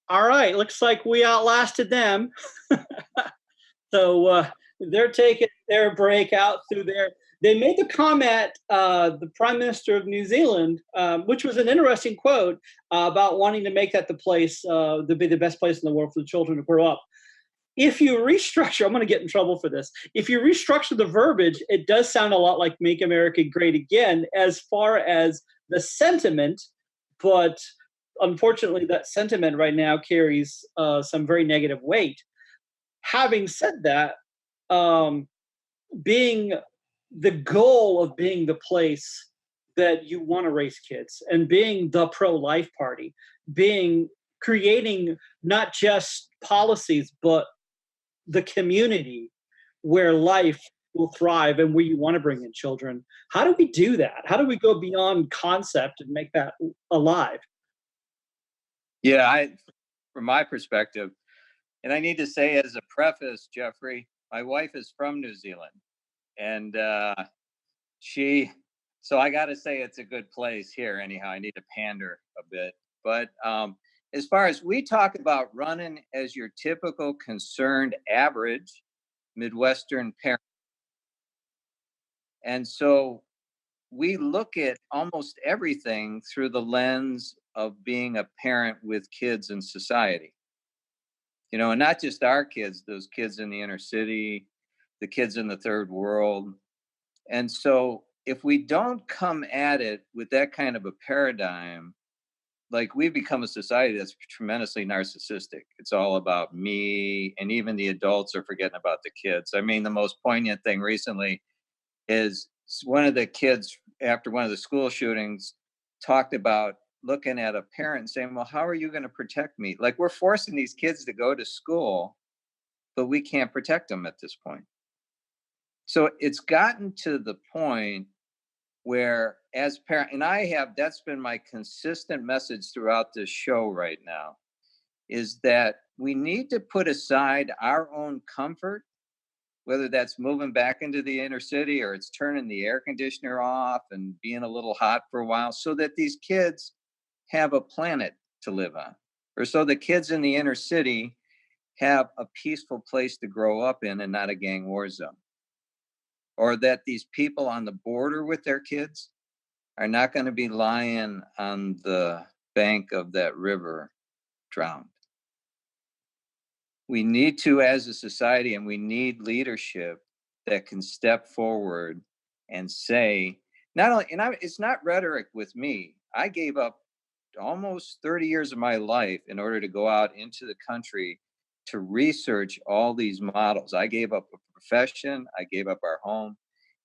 All right, looks like we outlasted them. So they're taking their break out through there. They made the comment, the Prime Minister of New Zealand, which was an interesting quote about wanting to make that the place, to be the best place in the world for the children to grow up. If you restructure, I'm going to get in trouble for this. If you restructure the verbiage, it does sound a lot like "Make America Great Again" as far as the sentiment, but unfortunately, that sentiment right now carries some very negative weight. Having said that, um, being the goal of being the place that you want to raise kids and being the pro-life party, being creating not just policies, but the community where life will thrive and where you want to bring in children. How do we do that? How do we go beyond concept and make that alive? Yeah, from my perspective, and I need to say as a preface, Jeffrey, my wife is from New Zealand, and so I got to say it's a good place here. Anyhow, I need to pander a bit, but as far as we talk about running as your typical concerned, average Midwestern parent, and so we look at almost everything through the lens of being a parent with kids in society. And not just our kids, those kids in the inner city, the kids in the third world. And so if we don't come at it with that kind of a paradigm, like we've become a society that's tremendously narcissistic. It's all about me, and even the adults are forgetting about the kids. I mean, the most poignant thing recently is one of the kids, after one of the school shootings, talked about looking at a parent and saying, well, how are you going to protect me? Like, we're forcing these kids to go to school, but we can't protect them at this point. So it's gotten to the point where, as parent, and that's been my consistent message throughout this show right now, is that we need to put aside our own comfort, whether that's moving back into the inner city or it's turning the air conditioner off and being a little hot for a while, so that these kids have a planet to live on, or so the kids in the inner city have a peaceful place to grow up in and not a gang war zone, or that these people on the border with their kids are not going to be lying on the bank of that river drowned. We need to, as a society, and we need leadership that can step forward and say, not only, it's not rhetoric with me. I gave up almost 30 years of my life in order to go out into the country to research all these models. I gave up a profession, I gave up our home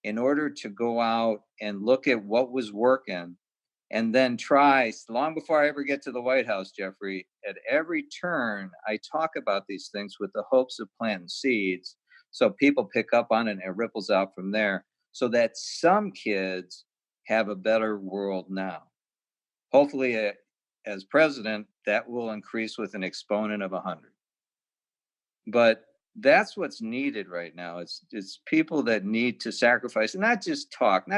in order to go out and look at what was working, and then try, long before I ever get to the White House, Jeffrey, at every turn, I talk about these things with the hopes of planting seeds so people pick up on it and it ripples out from there, so that some kids have a better world now. Hopefully, as president, that will increase with an exponent of 100. But that's what's needed right now. It's people that need to sacrifice and not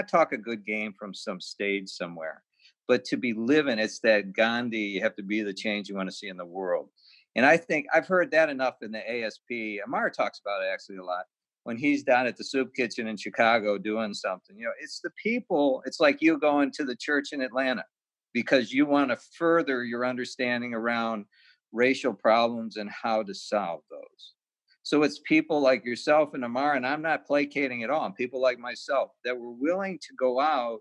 talk a good game from some stage somewhere, but to be living. It's that Gandhi, you have to be the change you want to see in the world. And I think I've heard that enough in the ASP. Amar talks about it actually a lot when he's down at the soup kitchen in Chicago doing something. It's the people. It's like you going to the church in Atlanta because you want to further your understanding around racial problems and how to solve those. So it's people like yourself and Amar, and I'm not placating at all, and people like myself that were willing to go out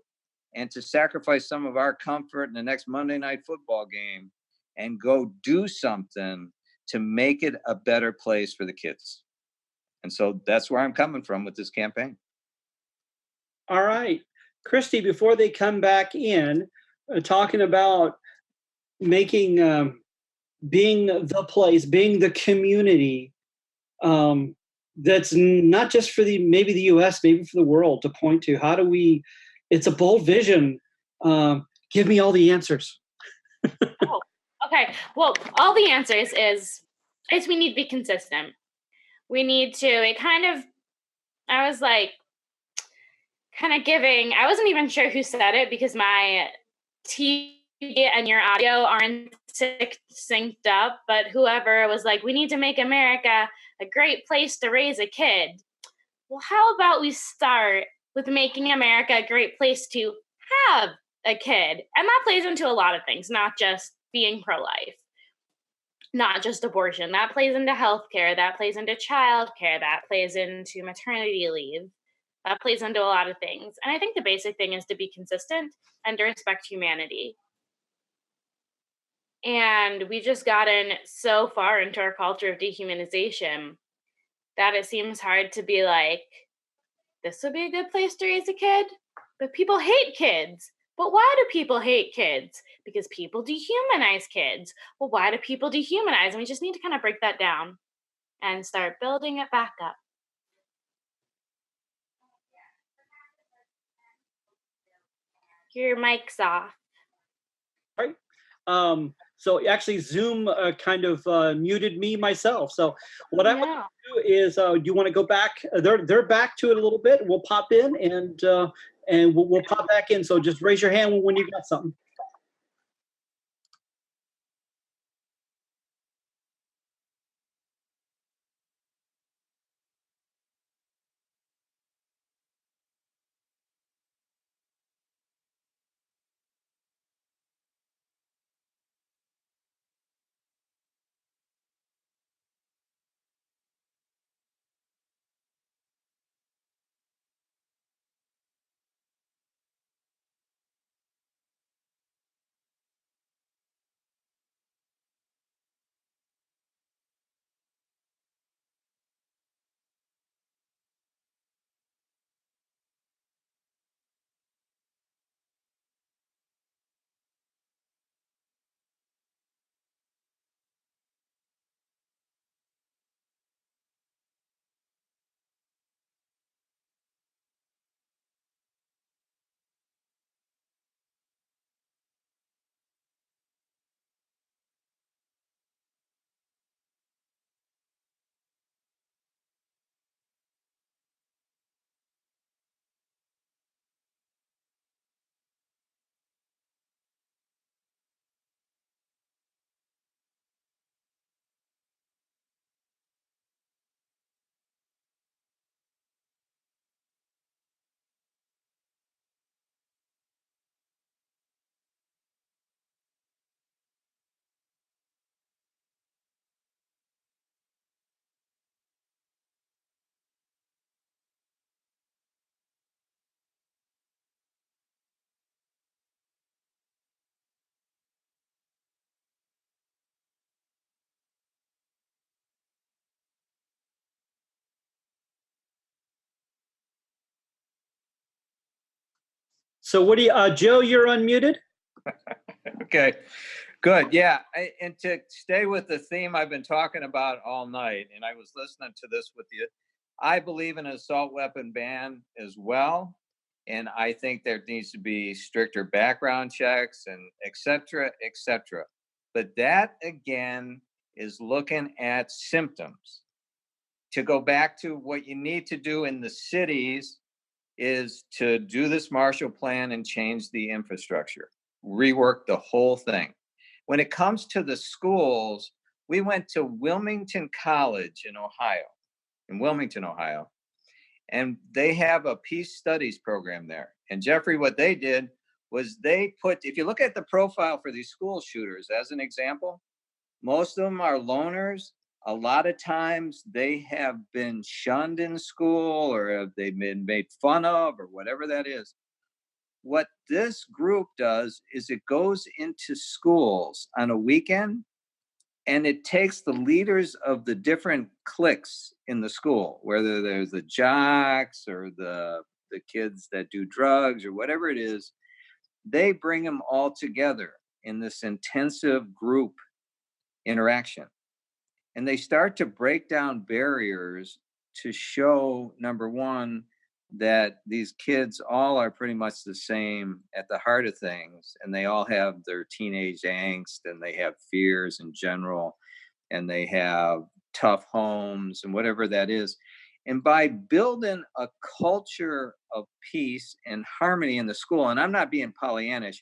and to sacrifice some of our comfort in the next Monday night football game and go do something to make it a better place for the kids. And so that's where I'm coming from with this campaign. All right. Christy, before they come back in, talking about making, being the place, being the community, that's not just for maybe the US, maybe for the world, to point to. How do we, it's a bold vision. Give me all the answers. Oh, okay. Well, all the answers is we need to be consistent. We need to, I was like, kind of giving, I wasn't even sure who said it because my TV and your audio aren't synced up, but whoever was like, we need to make America a great place to raise a kid. Well, how about we start with making America a great place to have a kid? And that plays into a lot of things, not just being pro-life, not just abortion. That plays into healthcare, that plays into childcare, that plays into maternity leave, that plays into a lot of things. And I think the basic thing is to be consistent and to respect humanity. And we've just gotten so far into our culture of dehumanization that it seems hard to be like, this would be a good place to raise a kid. But people hate kids. But why do people hate kids? Because people dehumanize kids. Well, why do people dehumanize? And we just need to kind of break that down and start building it back up. Your mic's off. Right. So actually Zoom kind of muted me myself. So what I want to do is, do you want to go back? They're back to it a little bit. We'll pop in and we'll pop back in. So just raise your hand when you got something. So what do you, Joe, you're unmuted. Okay, good. Yeah, and to stay with the theme I've been talking about all night, and I was listening to this with you, I believe in an assault weapon ban as well. And I think there needs to be stricter background checks and et cetera, et cetera. But that, again, is looking at symptoms. To go back to what you need to do in the cities is to do this Marshall Plan and change the infrastructure, rework the whole thing. When it comes to the schools, we went to Wilmington College in Wilmington, Ohio, and they have a peace studies program there. And Jeffrey, what they did was they put, if you look at the profile for these school shooters, as an example, most of them are loners. A lot of times they have been shunned in school, or they've been made fun of, or whatever that is. What this group does is it goes into schools on a weekend and it takes the leaders of the different cliques in the school, whether there's the jocks or the kids that do drugs or whatever it is, they bring them all together in this intensive group interaction. And they start to break down barriers to show, number one, that these kids all are pretty much the same at the heart of things, and they all have their teenage angst, and they have fears in general, and they have tough homes and whatever that is. And by building a culture of peace and harmony in the school, and I'm not being Pollyannish,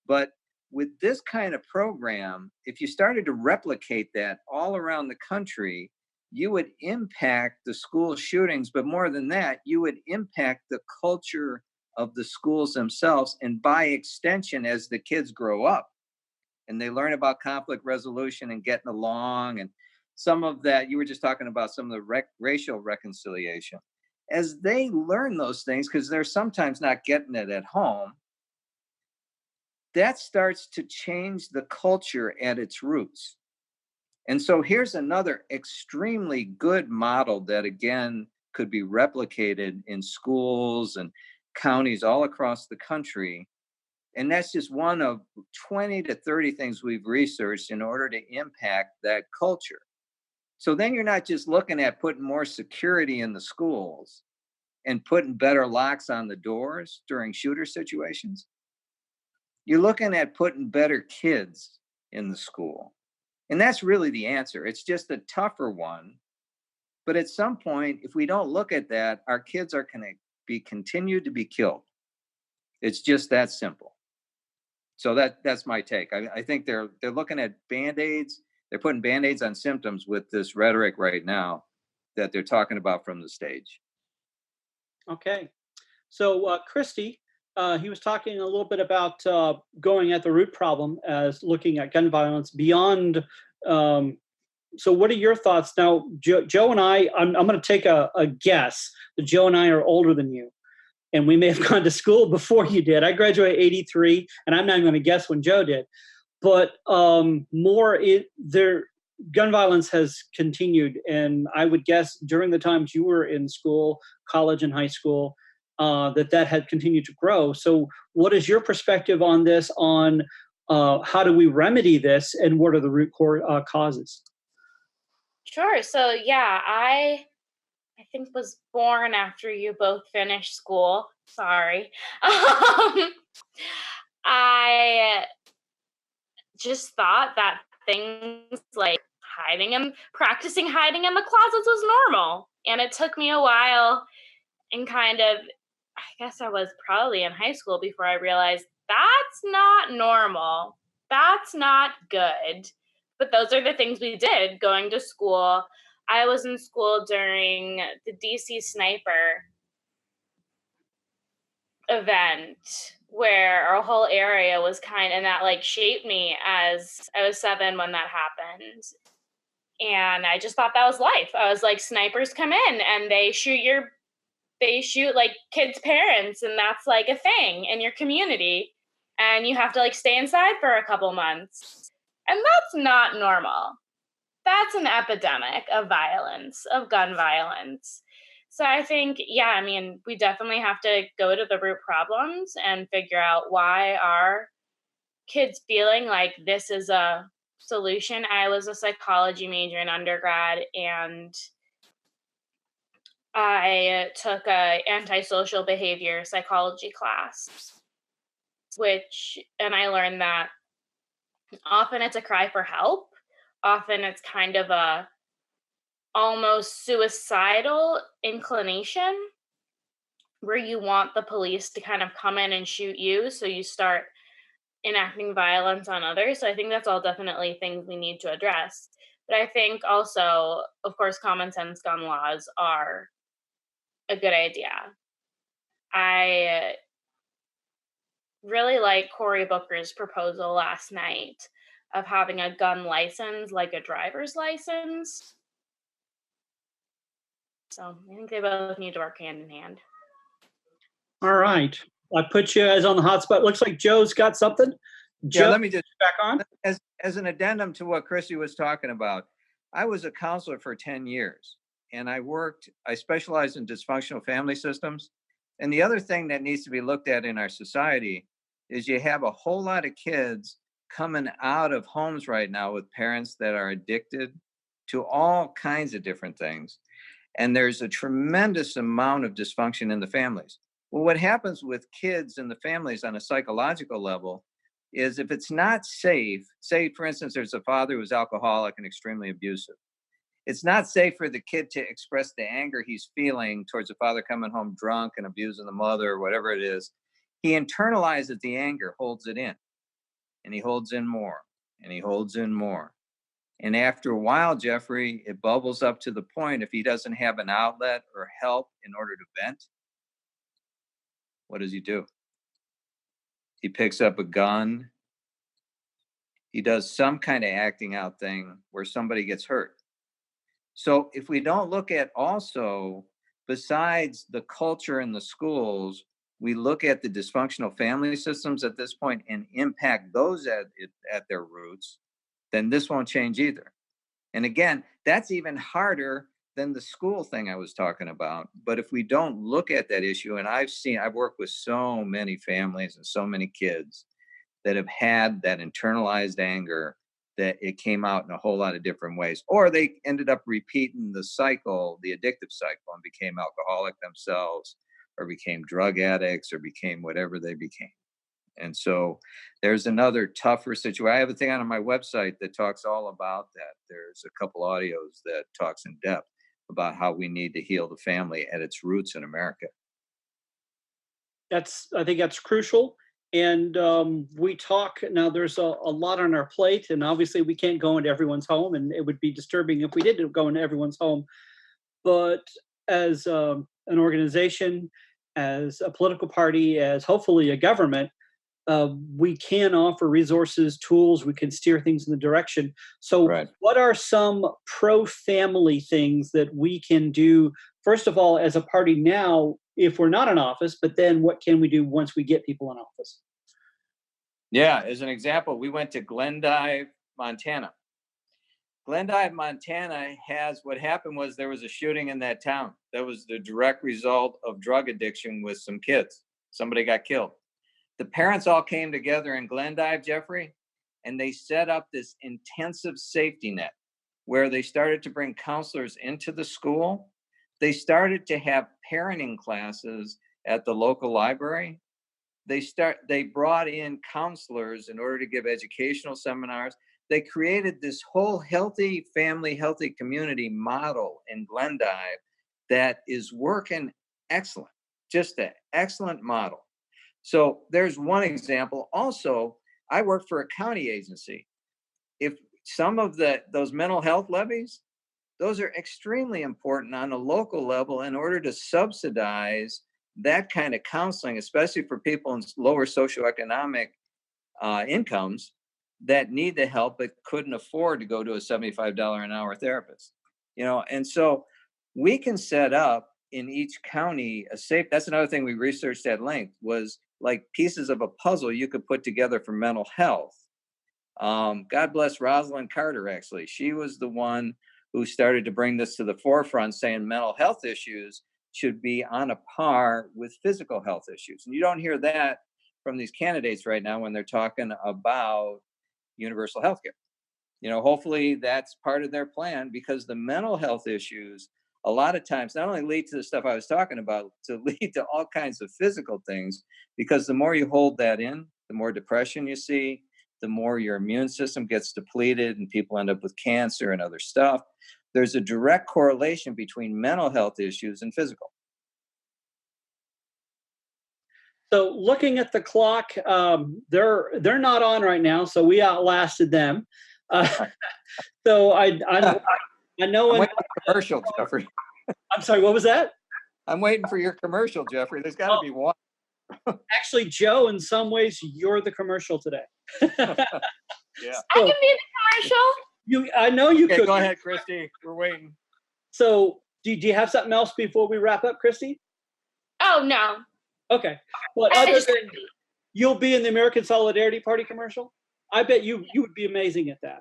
but with this kind of program, if you started to replicate that all around the country, you would impact the school shootings, but more than that, you would impact the culture of the schools themselves. And by extension, as the kids grow up and they learn about conflict resolution and getting along, and some of that, you were just talking about some of the racial reconciliation. As they learn those things, because they're sometimes not getting it at home, that starts to change the culture at its roots. And so here's another extremely good model that, again, could be replicated in schools and counties all across the country. And that's just one of 20 to 30 things we've researched in order to impact that culture. So then you're not just looking at putting more security in the schools and putting better locks on the doors during shooter situations. You're looking at putting better kids in the school. And that's really the answer. It's just a tougher one. But at some point, if we don't look at that, our kids are going to be continued to be killed. It's just that simple. So that's my take. I think they're looking at Band-Aids. They're putting Band-Aids on symptoms with this rhetoric right now that they're talking about from the stage. Okay. So Christy, he was talking a little bit about going at the root problem as looking at gun violence beyond. So what are your thoughts now? Joe and I'm going to take a guess that Joe and I are older than you, and we may have gone to school before you did. I graduated '83, and I'm not going to guess when Joe did. But gun violence has continued, and I would guess during the times you were in school, college and high school, that had continued to grow. So what is your perspective on this, on how do we remedy this, and what are the root causes? Sure. So yeah, I think was born after you both finished school. Sorry. I just thought that things like practicing hiding in the closets was normal. And it took me a while, and kind of, I guess I was probably in high school before I realized that's not normal. That's not good. But those are the things we did going to school. I was in school during the DC Sniper event, where our whole area was and that shaped me as I was 7 when that happened. And I just thought that was life. I was like, snipers come in and they shoot kids' parents, and that's a thing in your community, and you have to stay inside for a couple months. And that's not normal. That's an epidemic of violence, of gun violence. So I think, we definitely have to go to the root problems and figure out why are kids feeling like this is a solution. I was a psychology major in undergrad, and I took a antisocial behavior psychology class, and I learned that often it's a cry for help. Often it's kind of a almost suicidal inclination where you want the police to kind of come in and shoot you, so you start enacting violence on others. So I think that's all definitely things we need to address. But I think also, of course, common sense gun laws are a good idea. I really like Cory Booker's proposal last night of having a gun license like a driver's license. So I think they both need to work hand in hand. All right. I put you guys on the hot spot. Looks like Joe's got something. Joe, yeah, let me just back on. As an addendum to what Christy was talking about, I was a counselor for 10 years, and I specialized in dysfunctional family systems. And the other thing that needs to be looked at in our society is you have a whole lot of kids coming out of homes right now with parents that are addicted to all kinds of different things. And there's a tremendous amount of dysfunction in the families. Well, what happens with kids and the families on a psychological level is if it's not safe, say, for instance, there's a father who's alcoholic and extremely abusive. It's not safe for the kid to express the anger he's feeling towards the father coming home drunk and abusing the mother or whatever it is. He internalizes the anger, holds it in. and he holds in more, and he holds in more. And after a while, Jeffrey, it bubbles up to the point, if he doesn't have an outlet or help in order to vent, what does he do? He picks up a gun. He does some kind of acting out thing where somebody gets hurt. So if we don't look at also, besides the culture in the schools, we look at the dysfunctional family systems at this point and impact those at their roots, then this won't change either. And again, that's even harder than the school thing I was talking about. But if we don't look at that issue, and I've worked with so many families and so many kids that have had that internalized anger, that it came out in a whole lot of different ways, or they ended up repeating the cycle, the addictive cycle, and became alcoholic themselves, or became drug addicts, or became whatever they became. And so there's another tougher situation. I have a thing on my website that talks all about that. There's a couple audios that talks in depth about how we need to heal the family at its roots in America. I think that's crucial. And we talk now, there's a lot on our plate, and obviously we can't go into everyone's home, and it would be disturbing if we did go into everyone's home. But as an organization, as a political party, as hopefully a government, we can offer resources, tools, we can steer things in the direction. So What are some pro-family things that we can do, first of all, as a party now, if we're not in office, but then what can we do once we get people in office? Yeah, as an example, we went to Glendive, Montana. Glendive, Montana what happened was there was a shooting in that town. That was the direct result of drug addiction with some kids. Somebody got killed. The parents all came together in Glendive, Jeffrey, and they set up this intensive safety net where they started to bring counselors into the school. They started to have parenting classes at the local library. They brought in counselors in order to give educational seminars. They created this whole healthy family, healthy community model in Glendive that is working excellent, just an excellent model. So there's one example. Also, I work for a county agency. If some of those mental health levies, those are extremely important on a local level in order to subsidize that kind of counseling, especially for people in lower socioeconomic incomes that need the help but couldn't afford to go to a $75 an hour therapist. And so we can set up in each county a safe. That's another thing we researched at length, was like pieces of a puzzle you could put together for mental health. God bless Rosalind Carter, actually. She was the one who started to bring this to the forefront, saying mental health issues should be on a par with physical health issues. And you don't hear that from these candidates right now when they're talking about universal health care. Hopefully that's part of their plan, because the mental health issues a lot of times not only lead to the stuff I was talking about, to lead to all kinds of physical things, because the more you hold that in, the more depression you see, the more your immune system gets depleted and people end up with cancer and other stuff. There's a direct correlation between mental health issues and physical. So looking at the clock, they're not on right now, so we outlasted them. So I know. I'm waiting for a commercial, Jeffrey. I'm sorry, what was that? I'm waiting for your commercial, Jeffrey. There's got to be one. Actually, Joe, in some ways, you're the commercial today. Yeah. I can be the commercial. I know you could. Go ahead, Christy. We're waiting. So, do you have something else before we wrap up, Christy? Oh, no. Okay. Well, other than you'll be in the American Solidarity Party commercial, I bet you would be amazing at that.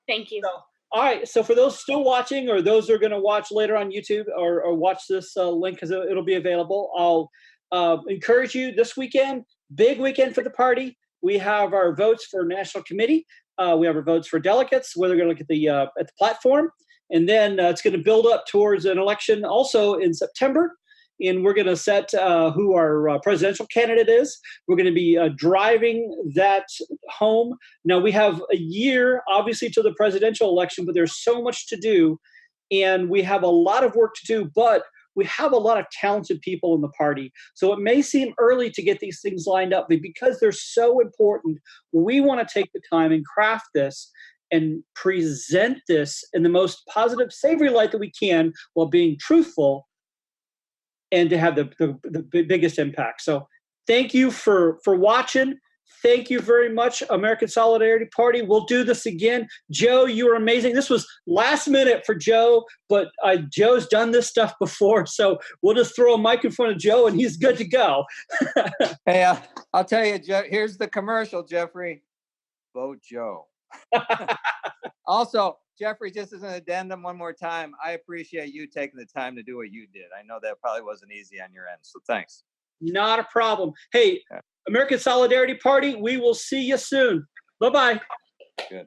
Thank you. So, all right. So for those still watching, or those who are going to watch later on YouTube, or watch this link, because it'll be available, I'll encourage you this weekend, big weekend for the party. We have our votes for national committee. We have our votes for delegates, where they're going to look at the platform. And then it's going to build up towards an election also in September. And we're going to set who our presidential candidate is. We're going to be driving that home. Now, we have a year, obviously, to the presidential election, but there's so much to do. And we have a lot of work to do. But we have a lot of talented people in the party. So it may seem early to get these things lined up, but because they're so important, we want to take the time and craft this and present this in the most positive, savory light that we can while being truthful and to have the biggest impact. So thank you for watching. Thank you very much, American Solidarity Party. We'll do this again. Joe, you were amazing. This was last minute for Joe, but Joe's done this stuff before, so we'll just throw a mic in front of Joe, and he's good to go. Hey, I'll tell you, here's the commercial, Jeffrey. Vote Joe. Also, Jeffrey, just as an addendum one more time, I appreciate you taking the time to do what you did. I know that probably wasn't easy on your end, so thanks. Not a problem. Hey, American Solidarity Party, we will see you soon. Bye-bye. Good.